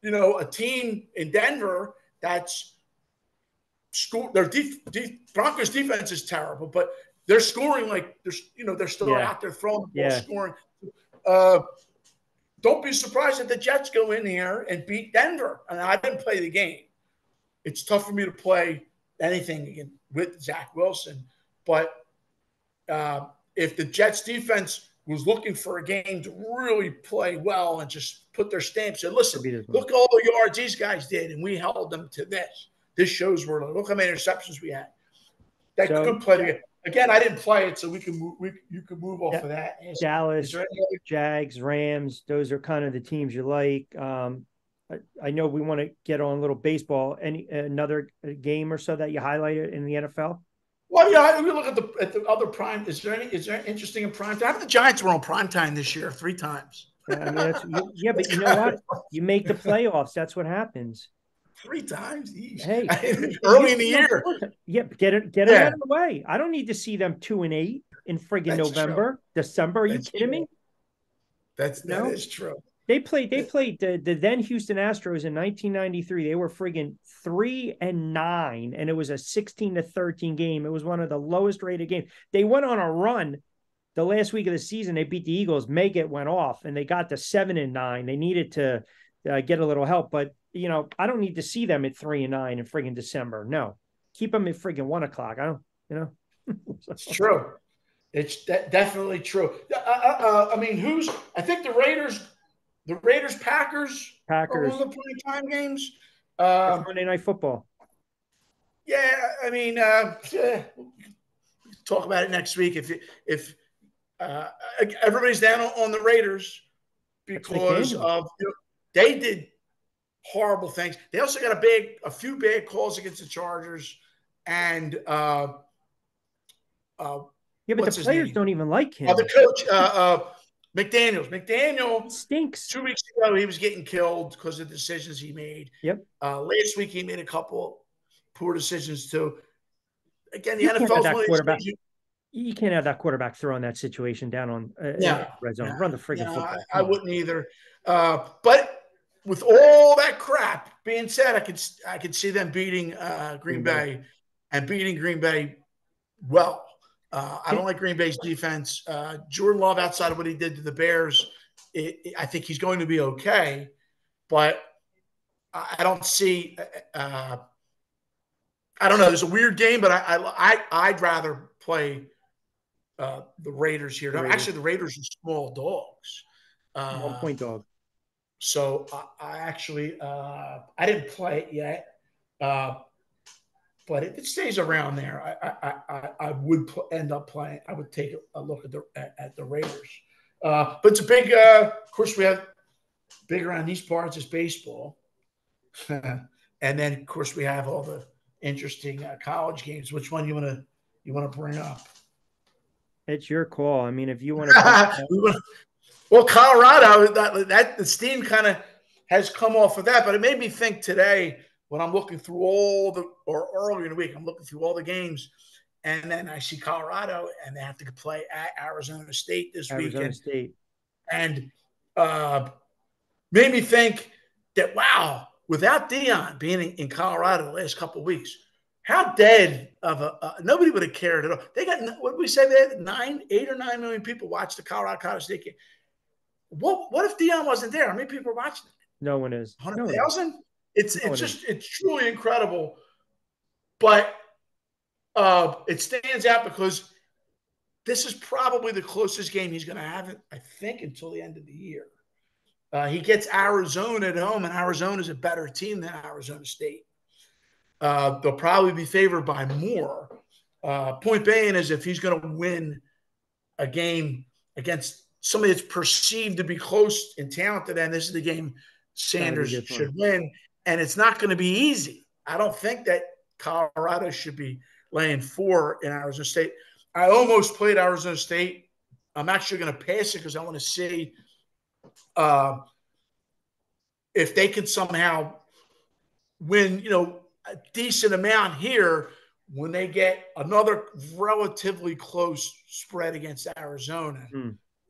a team in Denver that's their Broncos defense is terrible, but they're scoring like they're still out there throwing the ball, scoring. Don't be surprised if the Jets go in here and beat Denver. And I didn't play the game. It's tough for me to play anything again with Zach Wilson. But if the Jets defense was looking for a game to really play well and just put their stamp, said, listen, look at all the yards these guys did, and we held them to this. This shows look how many interceptions we had. That could play the game. Again, I didn't play it, so we can move. You can move off of that.
Dallas, Jags, Rams. Those are kind of the teams you like. I know we want to get on a little baseball. Another game or so that you highlighted in the NFL?
Well, yeah. We look at the other prime. Is there interesting in prime time? I think the Giants were on prime time this year 3 times.
I mean, but you know what? You make the playoffs. That's what happens.
3 times.
Hey,
early in the year.
Yeah, get it out of the way. I don't need to see them 2-8 in friggin' November, December. Are you kidding me?
That is true.
They played the then Houston Astros in 1993. They were friggin' 3-9, and it was a 16-13 game. It was one of the lowest rated games. They went on a run the last week of the season. They beat the Eagles. Meggett went off, and they got to 7-9. They needed to get a little help, but I don't need to see them at 3-9 in friggin' December. No, keep them at friggin' 1 o'clock. I don't,
It's true. It's definitely true. I mean, I think the Raiders, Packers are one of the prime time games.
Monday Night Football.
Yeah. I mean, talk about it next week. If everybody's down on the Raiders because of, they did horrible things. They also got a few bad calls against the Chargers, and
but the players don't even like him.
The coach, McDaniel
stinks.
2 weeks ago, he was getting killed because of decisions he made.
Yep.
Last week, he made a couple poor decisions too. Again, the NFL's one of these things.
You can't have that quarterback throwing that situation down on red zone. Run the friggin' football.
I wouldn't either. But with all that crap being said, I could see them beating Green Bay and beating Green Bay well. I don't like Green Bay's defense. Jordan Love, outside of what he did to the Bears, I think he's going to be okay. But I don't see. I don't know. It's a weird game, but I'd rather play the Raiders here. Actually, the Raiders are small dogs.
1-point dog.
So I actually I didn't play it yet, but if it stays around there, I would end up playing. I would take a look at the Raiders. But it's a big. Of course, we have big around these parts is baseball, and then of course we have all the interesting college games. Which one you want to bring up?
It's your call. I mean, if you want to.
Well, Colorado, that the steam kind of has come off of that, but it made me think today when I'm looking through earlier in the week, I'm looking through all the games, And then I see Colorado, and they have to play at Arizona State this
Arizona
weekend.
State.
And made me think that, wow, without Dion being in Colorado the last couple of weeks, how dead of nobody would have cared at all. They got, what did we say, they had 8 or 9 million people watch the Colorado State game. What if Dion wasn't there? How many people are watching it?
No one is. No one is.
100,000? It's
No one is.
just, it's truly incredible. But it stands out because this is probably the closest game he's going to have, I think, until the end of the year. He gets Arizona at home, and Arizona is a better team than Arizona State. They'll probably be favored by more. Point being is, if he's going to win a game against somebody that's perceived to be close and talented, and this is the game Sanders should win, and it's not going to be easy. I don't think that Colorado should be laying 4 in Arizona State. I almost played Arizona State. I'm actually going to pass it because I want to see if they can somehow win, a decent amount here when they get another relatively close spread against Arizona.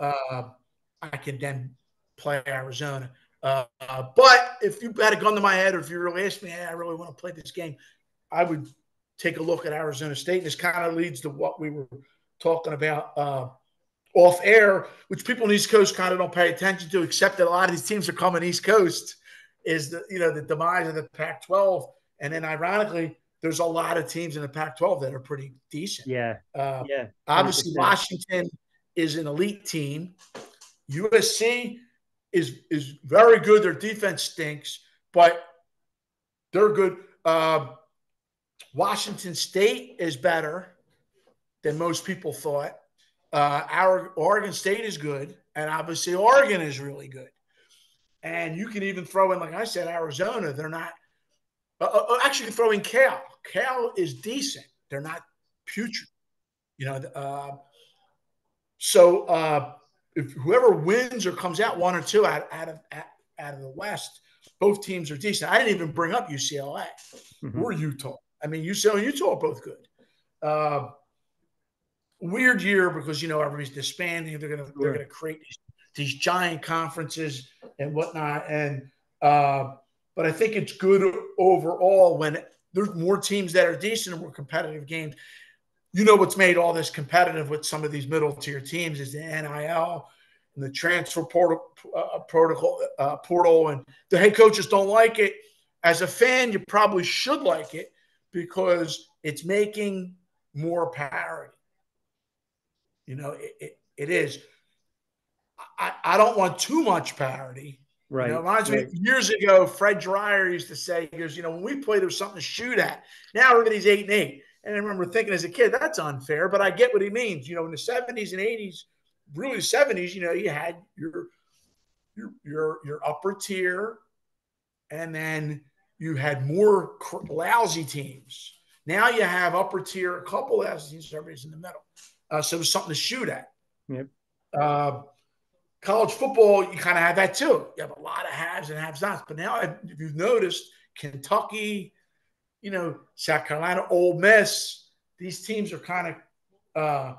I can then play Arizona. But if you had a gun to my head, or if you really asked me, hey, I really want to play this game, I would take a look at Arizona State. And this kind of leads to what we were talking about off air, which people in the East Coast kind of don't pay attention to, except that a lot of these teams are coming East Coast, is the demise of the Pac-12. And then ironically, there's a lot of teams in the Pac-12 that are pretty decent.
Yeah.
Obviously, Washington is an elite team. USC is very good. Their defense stinks, but they're good. Washington State is better than most people thought. Our Oregon State is good, and obviously Oregon is really good. And you can even throw in, like I said, Arizona. They're not actually, you can throw in Cal. Cal is decent. They're not putrid. So if whoever wins or comes out 1 or 2 out of the West, both teams are decent. I didn't even bring up UCLA or Utah. I mean, UCLA and Utah are both good. Weird year because everybody's disbanding. They're gonna create these giant conferences and whatnot. And but I think it's good overall when there's more teams that are decent and more competitive games. What's made all this competitive with some of these middle tier teams is the NIL and the transfer portal, and the head coaches don't like it. As a fan, you probably should like it because it's making more parity. It is. I don't want too much parity.
Right.
It reminds me, years ago, Fred Dreyer used to say, he goes, when we played, there was something to shoot at. Now everybody's 8-8. And I remember thinking as a kid, that's unfair, but I get what he means. In the 70s and 80s, really the 70s, you had your upper tier, and then you had more lousy teams. Now you have upper tier, a couple lousy teams, everybody's in the middle. So there's something to shoot at.
Yep.
College football, you kind of have that too. You have a lot of haves and have-nots. But now, if you've noticed, Kentucky, South Carolina, Ole Miss, these teams are kind of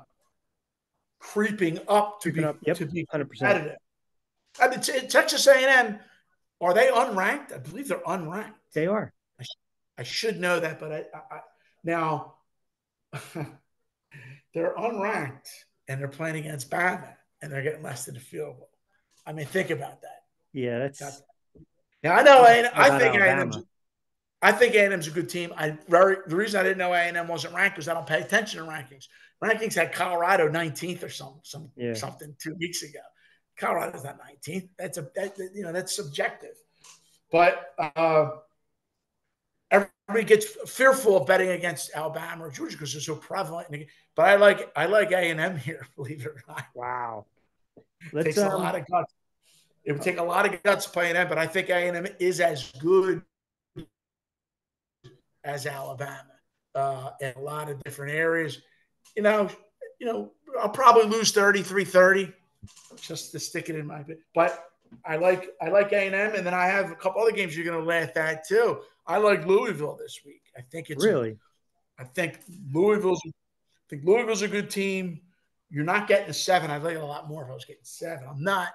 creeping up to be 100%. Competitive. I mean, Texas A&M, are they unranked? I believe they're unranked.
They are.
I should know that, but now they're unranked and they're playing against Bama and they're getting less than a field goal. I mean, think about that.
Yeah, that's.
Now I know. I think A&M's a good team. The reason I didn't know A&M wasn't ranked because I don't pay attention to rankings. Rankings had Colorado 19th or something 2 weeks ago. Colorado's not 19th. That's subjective. But everybody gets fearful of betting against Alabama or Georgia because they're so prevalent. But I like A&M here, believe it or not.
Wow.
It takes a lot of guts. It would take a lot of guts to play A&M, but I think A&M is as good as Alabama in a lot of different areas. I'll probably lose 33-30 just to stick it in my bit. But I like A&M, and then I have a couple other games you're going to laugh at too. I like Louisville this week. I think it's
really.
I think Louisville's think Louisville's a good team. You're not getting a 7. I'd like it a lot more if I was getting 7. I'm not,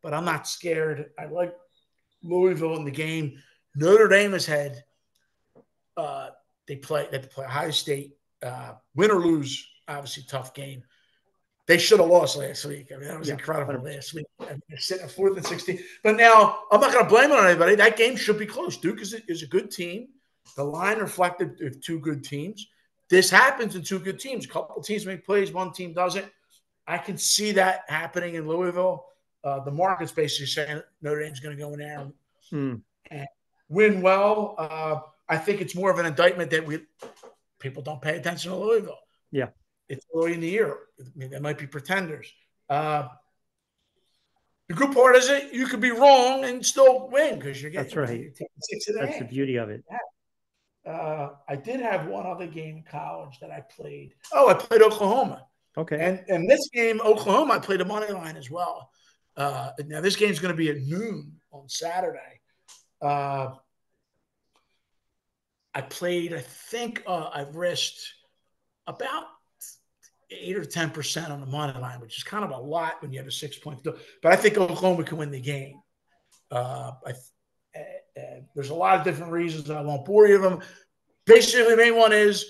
but I'm not scared. I like Louisville in the game. Notre Dame has had they have to play Ohio State. Win or lose, obviously tough game. They should have lost last week. I mean, that was incredible 100%. Last week. I mean, they're sitting at 4th and 16. But now I'm not going to blame it on anybody. That game should be close. Duke is a good team. The line reflected of 2 good teams. This happens in 2 good teams. A couple of teams make plays, one team doesn't. I can see that happening in Louisville. The market's basically saying Notre Dame's going to go in there and win well. I think it's more of an indictment that people don't pay attention to Louisville.
Yeah.
It's early in the year. I mean, they might be pretenders. The good part is that you could be wrong and still win because you're getting.
That's right.
You're taking 6 and a half.
That's the beauty of it.
Yeah. I did have one other game in college that I played. Oh, I played Oklahoma.
Okay.
And this game, Oklahoma, I played a money line as well. Now this game's going to be at noon on Saturday. I played. I think I've risked about 8 or 10% on the money line, which is kind of a lot when you have a 6-point. But I think Oklahoma can win the game. There's a lot of different reasons. I won't bore you with them. Basically, the main one is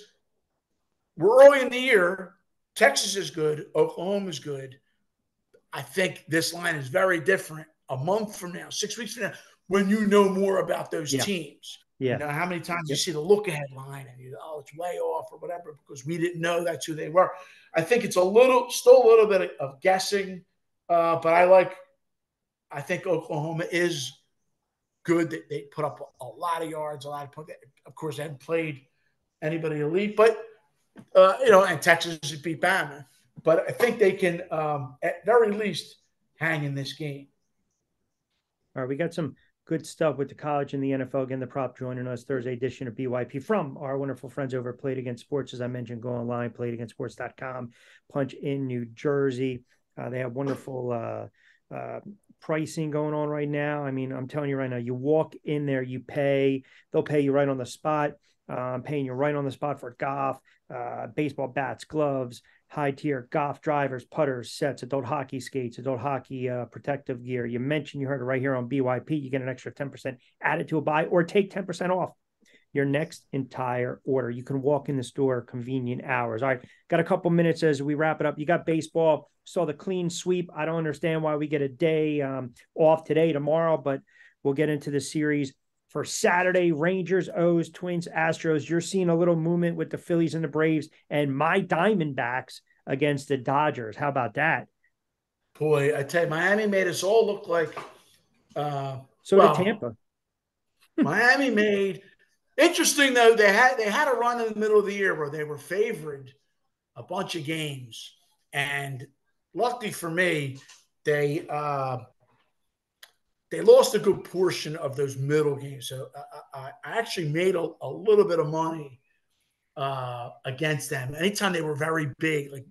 we're early in the year. Texas is good. Oklahoma is good. I think this line is very different a month from now, 6 weeks from now, when you know more about those teams.
Yeah.
You know how many times you see the look-ahead line and you go, it's way off or whatever because we didn't know that's who they were. I think it's still a little bit of guessing, but I think Oklahoma is good. They put up a lot of yards, a lot of points. Of course, they haven't played anybody elite, but and Texas beat Bama. But I think they can, at very least, hang in this game.
All right, we got some good stuff with the college and the NFL. Again, the prop joining us Thursday edition of BYP from our wonderful friends over at Played Against Sports. As I mentioned, go online, playedagainstsports.com, punch in New Jersey. They have wonderful pricing going on right now. I mean, I'm telling you right now, you walk in there, you pay, they'll pay you right on the spot. I'm paying you right on the spot for golf, baseball bats, gloves, high tier golf drivers, putters, sets, adult hockey skates, adult hockey protective gear. You mentioned, you heard it right here on BYP. You get an extra 10% added to a buy or take 10% off your next entire order. You can walk in the store, convenient hours. All right, got a couple minutes as we wrap it up. You got baseball. Saw the clean sweep. I don't understand why we get a day off today, tomorrow, but we'll get into the series for Saturday. Rangers, O's, Twins, Astros. You're seeing a little movement with the Phillies and the Braves and my Diamondbacks against the Dodgers. How about that?
Boy, I tell you, Miami made us all look like
did Tampa.
Miami made interesting though, they had a run in the middle of the year where they were favored a bunch of games. And lucky for me, they lost a good portion of those middle games. So I actually made a little bit of money against them. Anytime they were very big, like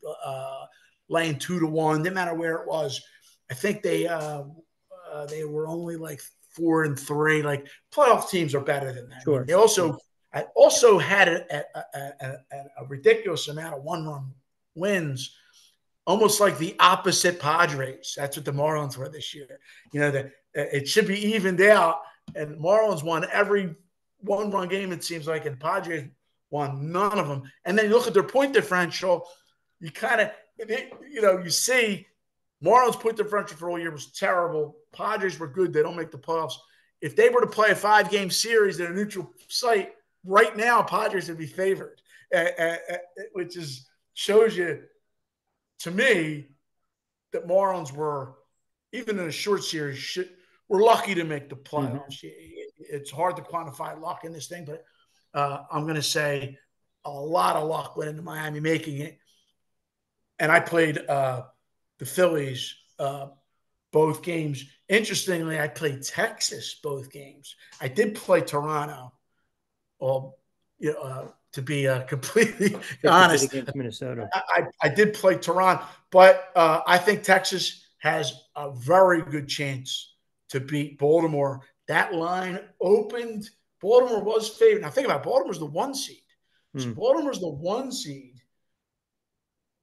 laying 2-1, didn't matter where it was. I think they were only like 4-3. Like playoff teams are better than that.
Sure.
I mean, they also had a ridiculous amount of one-run wins. Almost like the opposite Padres. That's what the Marlins were this year. You know, it should be evened out, and Marlins won every one-run game, it seems like, and Padres won none of them. And then you look at their point differential, you kind of, you see Marlins' point differential for all year was terrible. Padres were good. They don't make the playoffs. If they were to play a 5-game series at a neutral site, right now, Padres would be favored, which shows you, to me, that Marlins were, even in a short series, were lucky to make the playoffs. It's hard to quantify luck in this thing, but I'm going to say a lot of luck went into Miami making it. And I played the Phillies both games. Interestingly, I played Texas both games. I did play Toronto, to be completely honest.
Against Minnesota.
I did play Toronto, but I think Texas has a very good chance to beat Baltimore. That line opened. Baltimore was favored. Now think about it. Baltimore's the 1 seed. So Baltimore's the 1 seed.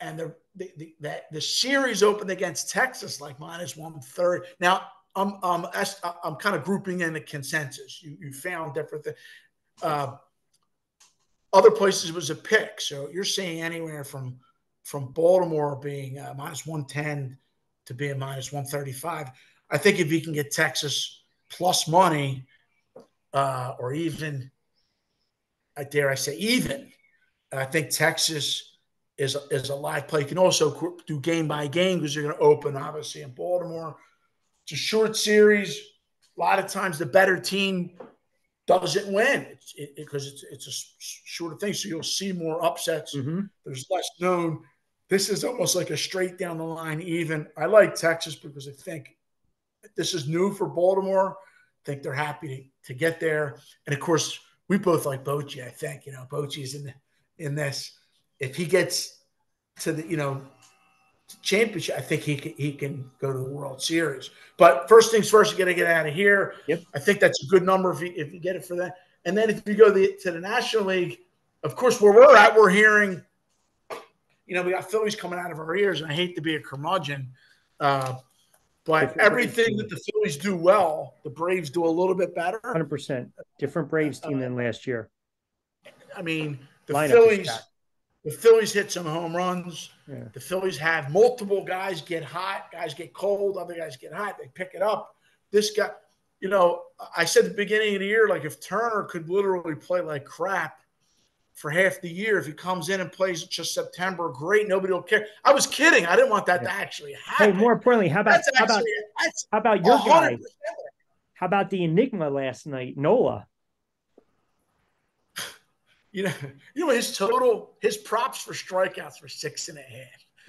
and the series opened against Texas like -130. Now I'm kind of grouping in the consensus. You found different things. Other places it was a pick. So you're saying anywhere from Baltimore being -110 to being -135. I think if you can get Texas plus money, or even, I dare I say even, I think Texas is a live play. You can also do game by game because you're going to open obviously in Baltimore. It's a short series. A lot of times the better team doesn't win because it's a shorter thing. So you'll see more upsets.
Mm-hmm.
There's less known. This is almost like a straight down the line even. I like Texas because I think this is new for Baltimore. I think they're happy to get there. And of course, we both like Bochy. I think Bochy's in this. If he gets to the championship, I think he can go to the World Series. But first things first, you got to get out of here.
Yep.
I think that's a good number if you get it for that. And then if you go to the National League, of course, where we're at, we're hearing, we got Phillies coming out of our ears, and I hate to be a curmudgeon, but everything that the Phillies do well, the Braves do a little bit better.
100%. Different Braves team than last year.
I mean, the
Lineup
Phillies hit some home runs.
Yeah.
The Phillies have multiple guys get hot, guys get cold, other guys get hot. They pick it up. This guy, I said at the beginning of the year, like if Turner could literally play like crap for half the year, if he comes in and plays just September, great, nobody will care. I was kidding. I didn't want that to actually happen.
Hey, more importantly, how about your guy? How about the enigma last night, Nola?
His props for strikeouts were 6.5.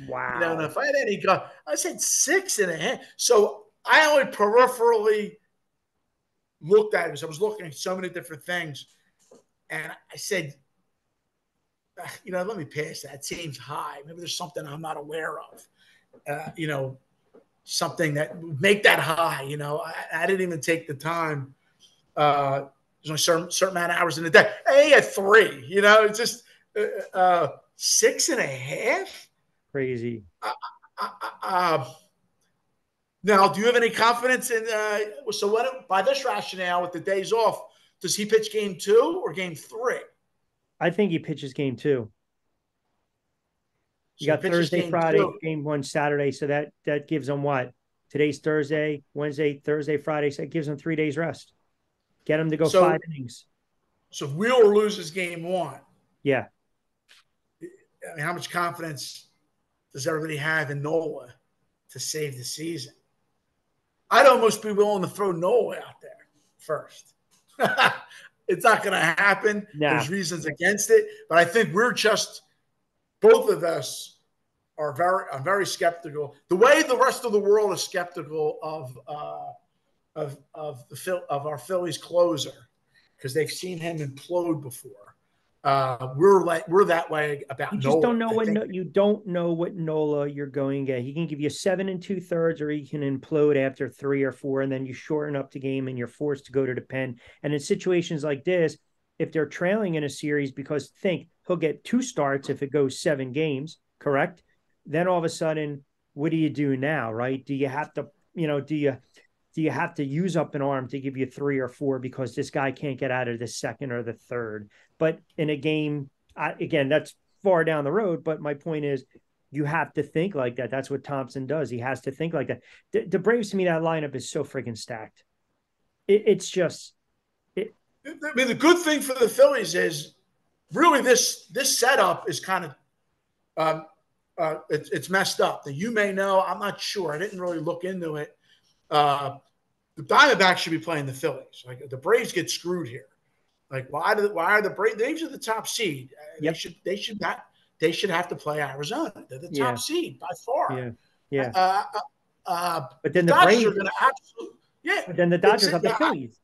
Wow.
And if I had any guy, I said 6.5. So I only peripherally looked at it because I was looking at so many different things. And I said, let me pass that. It seems high. Maybe there's something I'm not aware of. Something that would make that high. I didn't even take the time. There's only certain amount of hours in the day. Hey, at 3, it's just 6.5.
Crazy.
Now, do you have any confidence in? So, what by this rationale with the days off, does he pitch game 2 or game 3?
I think he pitches game 2. You got Thursday, Friday, game 1 Saturday, so that gives him what? Today's Thursday, Wednesday, Thursday, Friday. So it gives him 3 days rest. Get him to go 5 innings.
So if Wheeler loses game 1,
yeah.
I mean, how much confidence does everybody have in Nola to save the season? I'd almost be willing to throw Nola out there first. It's not going to happen.
Nah.
There's reasons against it, but I think both of us are very skeptical. The way the rest of the world is skeptical of our Phillies closer because they've seen him implode before. We're that way about Nola.
You just don't know you don't know what Nola you're going to get. He can give you 7 2/3, or he can implode after 3 or 4, and then you shorten up the game and you're forced to go to the pen. And in situations like this, if they're trailing in a series, because he'll get 2 starts if it goes 7 games, correct? Then all of a sudden, what do you do now, right? Do you have to, do you have to use up an arm to give you 3 or 4 because this guy can't get out of the second or the third? But in a game, again, that's far down the road. But my point is, you have to think like that. That's what Thompson does. He has to think like that. The Braves, to me, that lineup is so freaking stacked. It's just.
I mean, the good thing for the Phillies is really this setup is kind of it's messed up. That you may know, I'm not sure. I didn't really look into it. The Diamondbacks should be playing the Phillies. Like the Braves get screwed here. Like why are the Braves? They are the top seed.
Yep.
They should have to play Arizona. They're the top seed by far.
Yeah.
But then the Dodgers are going to absolutely. Yeah.
But then the Dodgers are the Phillies.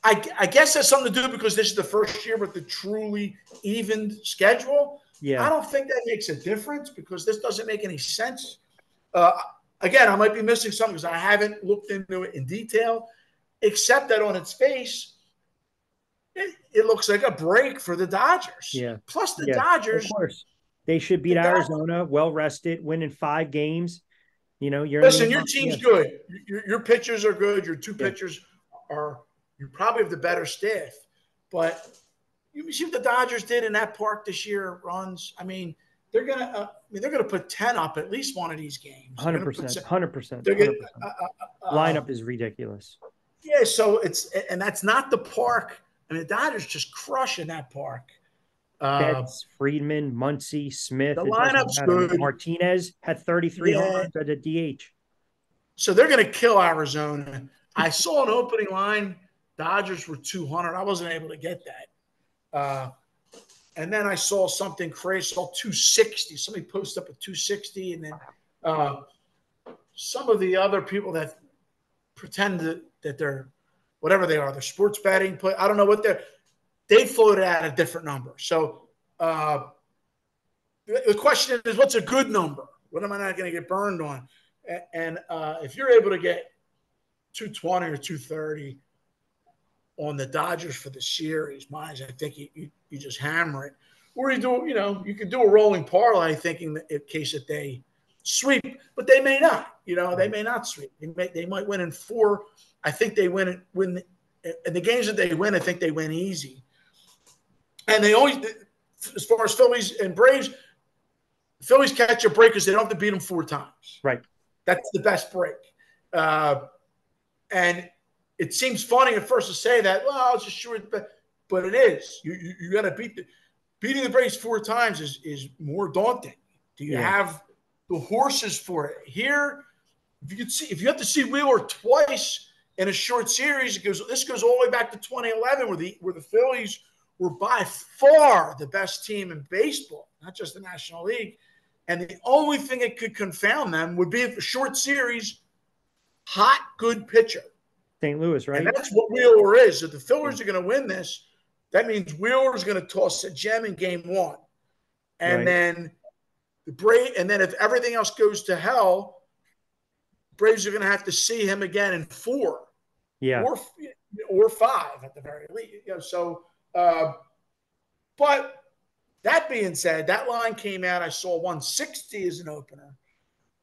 I guess that's something to do because this is the first year with the truly evened schedule.
Yeah.
I don't think that makes a difference because this doesn't make any sense. Again, I might be missing something because I haven't looked into it in detail, except that on its face, it looks like a break for the Dodgers.
Yeah.
Plus the Dodgers,
of course. They should beat
Exactly.
Arizona, well rested, winning 5 games. You're in the
Listen, your team's
yeah,
good. Your pitchers are good. Your two
yeah,
pitchers are. You probably have the better staff, but you see what the Dodgers did in that park this year. Runs. I mean, they're gonna. they're gonna put 10 up at least one of these games. They're gonna put.
100%, 100%,
They're gonna.
100%.
Uh,
Lineup is ridiculous.
yeah. So and that's not the park. I mean, the Dodgers just crush in that park. Uh,
Betts, Friedman, Muncy,
the
Smith. It doesn't
lineup's
matter.
good.
Martinez had 33 home
Yeah.
runs at a DH.
So they're going to kill Arizona. I saw an opening line. Dodgers were 200. I wasn't able to get that. And then I saw something crazy. I saw 260. Somebody posted up a 260. And then uh, some of the other people that pretend that they're whatever they are, they're sports betting. I don't know what they floated at a different number. So the question is, what's a good number? What am I not going to get burned on? And if you're able to get 220 or 230 on the Dodgers for the series, I think you just hammer it. Or you could do a rolling parlay thinking that in case that they sweep, but they may not. They may not sweep. They might win in 4. I think they win in the games that they win. I think they win easy. And they always, as far as Phillies and Braves, Phillies catch a break because they don't have to beat them 4 times.
Right.
That's the best break. And it seems funny at first to say that, well, it's just short, but it is. You got to beating the Braves 4 times is more daunting. Do you have the horses for it? Here, if you have to see Wheeler twice in a short series, this goes all the way back to 2011 where the Phillies were by far the best team in baseball, not just the National League. And the only thing that could confound them would be a short series, hot, good pitcher.
St. Louis, right?
And that's what Wheeler is. If the Phillies are going to win this, that means Wheeler's going to toss a gem in game 1. And then and then if everything else goes to hell, Braves are going to have to see him again in 4.
Yeah.
Or 5 at the very least. But that being said, that line came out. I saw 160 as an opener,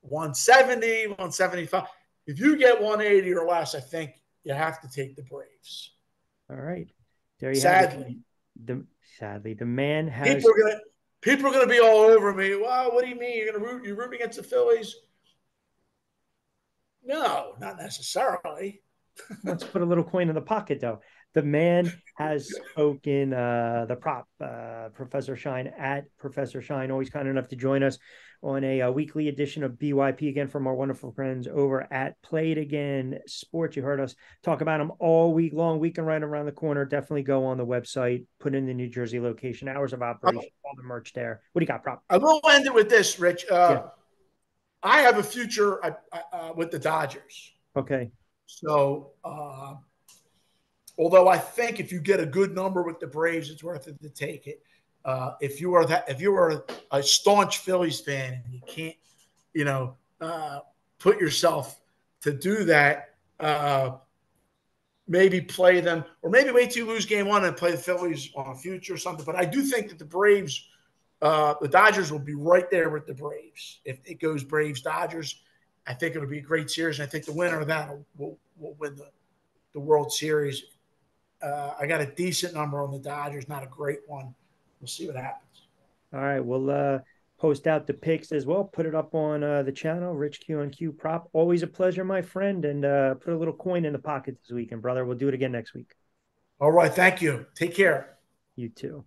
170, 175. If you get 180 or less, I think you have to take the Braves.
All right. There you
Sadly.
have it. Sadly, the man has.
People are gonna be all over me. Well, what do you mean you're rooting against the Phillies? No, not necessarily.
Let's put a little coin in the pocket, though. The man has spoken. The prop, Professor Shine at Professor Shine, always kind enough to join us on a weekly edition of BYP again from our wonderful friends over at Play It Again Sports. You heard us talk about them all week long. Weekend right around the corner. Definitely go on the website, put in the New Jersey location, hours of operation, all the merch there. What do you got, prop?
I will end it with this, Rich.
Yeah.
I have a future with the Dodgers.
Okay.
So, although I think if you get a good number with the Braves, it's worth it to take it. If you are a staunch Phillies fan and you can't, put yourself to do that, maybe play them, or maybe wait till you lose game 1 and play the Phillies on a future or something. But I do think that the Braves, the Dodgers will be right there with the Braves. If it goes Braves Dodgers, I think it'll be a great series. And I think the winner of that will win the World Series. I got a decent number on the Dodgers, not a great one. We'll see what happens.
All right. We'll post out the picks as well. Put it up on the channel, Rich Q and Q Prop. Always a pleasure, my friend. And put a little coin in the pocket this weekend, brother. We'll do it again next week.
All right. Thank you. Take care.
You too.